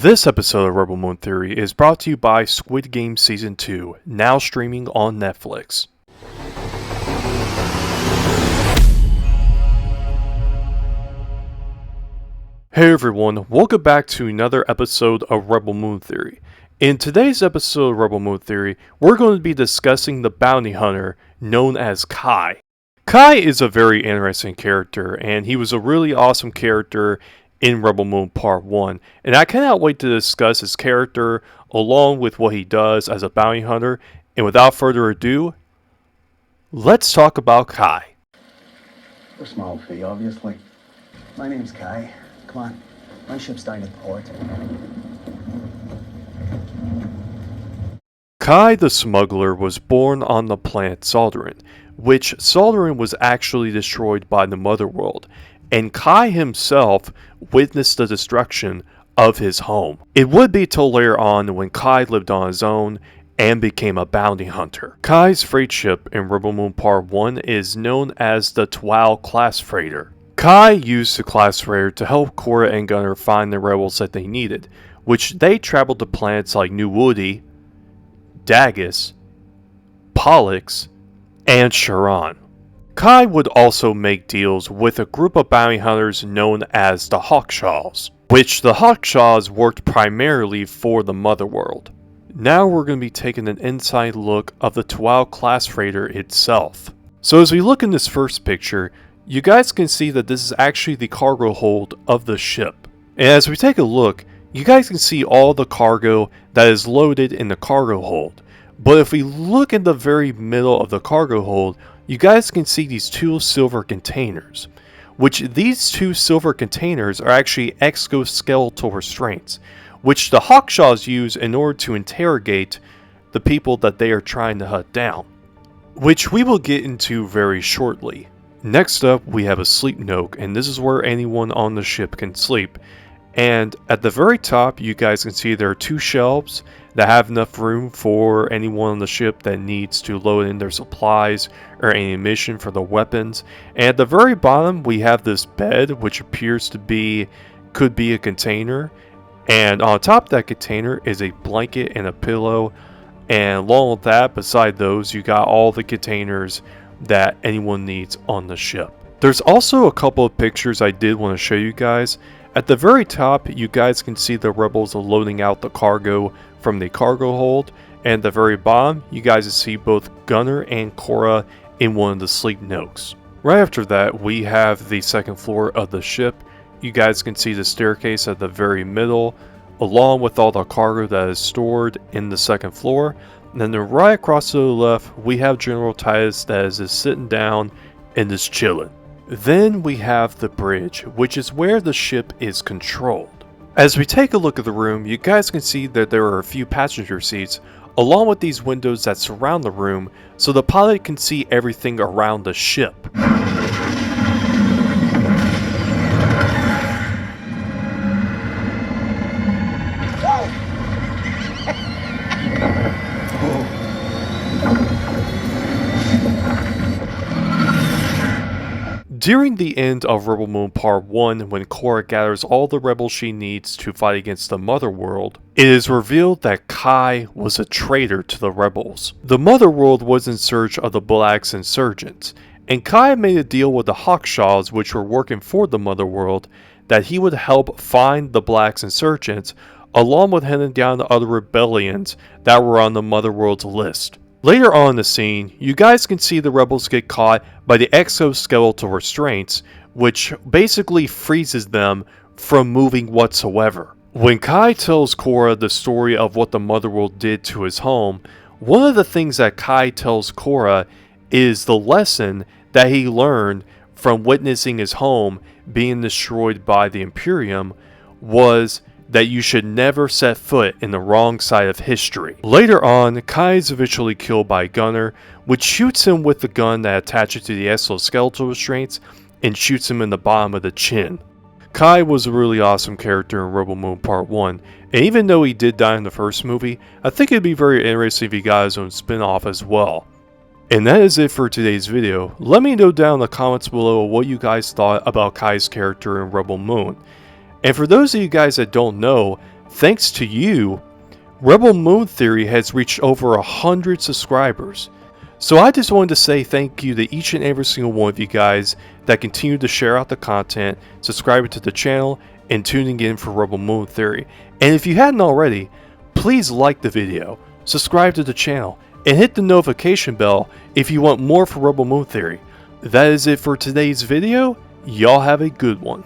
This episode of Rebel Moon Theory is brought to you by Squidgame Season 2, now streaming on Netflix. Hey everyone, welcome back to another episode of Rebel Moon Theory. In today's episode of Rebel Moon Theory, we're going to be discussing the bounty hunter known as Kai. Kai is a very interesting character, and he was a really awesome character in Rebel Moon Part 1, and I cannot wait to discuss his character along with what he does as a bounty hunter, and without further ado, let's talk about Kai. A small fee, obviously. My name's Kai. Come on, my ship's down at port. Kai the Smuggler was born on the planet Saldarin, which Saldarin was actually destroyed by the Motherworld, and Kai himself witnessed the destruction of his home. It would be till later on when Kai lived on his own and became a bounty hunter. Kai's freight ship in Rebel Moon Part 1 is known as the Twal class freighter. Kai used the class freighter to help Korra and Gunner find the rebels that they needed, which they traveled to planets like New Woody, Dagus, Pollux, and Charon. Kai would also make deals with a group of bounty hunters known as the Hawkshaws, which the Hawkshaws worked primarily for the Motherworld. Now we're going to be taking an inside look of the Twal class freighter itself. So as we look in this first picture, you guys can see that this is actually the cargo hold of the ship. And as we take a look, you guys can see all the cargo that is loaded in the cargo hold. But if we look in the very middle of the cargo hold, you guys can see these two silver containers, which these two silver containers are actually exoskeletal restraints, which the Hawkshaws use in order to interrogate the people that they are trying to hunt down, which we will get into very shortly. Next up, we have a sleep nook, and this is where anyone on the ship can sleep. And at the very top, you guys can see there are two shelves that have enough room for anyone on the ship that needs to load in their supplies or ammunition for the weapons. And at the very bottom, we have this bed, which appears to be, could be a container. And on top of that container is a blanket and a pillow. And along with that, beside those, you got all the containers that anyone needs on the ship. There's also a couple of pictures I did want to show you guys. At the very top, you guys can see the rebels loading out the cargo from the cargo hold, and at the very bottom, you guys can see both Gunner and Korra in one of the sleep nooks. Right after that, we have the second floor of the ship. You guys can see the staircase at the very middle, along with all the cargo that is stored in the second floor. And then right across to the left, we have General Titus that is just sitting down and is chilling. Then we have the bridge, which is where the ship is controlled. As we take a look at the room, you guys can see that there are a few passenger seats, along with these windows that surround the room, so the pilot can see everything around the ship. During the end of Rebel Moon Part 1, when Korra gathers all the rebels she needs to fight against the Motherworld, it is revealed that Kai was a traitor to the rebels. The Motherworld was in search of the Blacks insurgents, and Kai made a deal with the Hawkshaws, which were working for the Motherworld, that he would help find the Blacks insurgents, along with hunting down the other rebellions that were on the Motherworld's list. Later on in the scene, you guys can see the rebels get caught by the exoskeletal restraints, which basically freezes them from moving whatsoever. When Kai tells Korra the story of what the Motherworld did to his home, one of the things that Kai tells Korra is the lesson that he learned from witnessing his home being destroyed by the Imperium was that you should never set foot in the wrong side of history. Later on, Kai is eventually killed by Gunner, which shoots him with the gun that attaches to the exoskeletal restraints and shoots him in the bottom of the chin. Kai was a really awesome character in Rebel Moon Part 1, and even though he did die in the first movie, I think it'd be very interesting if he got his own spin-off as well. And that is it for today's video. Let me know down in the comments below what you guys thought about Kai's character in Rebel Moon. And for those of you guys that don't know, Thanks to you, Rebel Moon Theory has reached over 100 subscribers. So I just wanted to say thank you to each and every single one of you guys that continue to share out the content, subscribing to the channel, and tuning in for Rebel Moon Theory. And if you hadn't already, please like the video, subscribe to the channel, and hit the notification bell if you want more for Rebel Moon Theory. That is it for today's video. Y'all have a good one.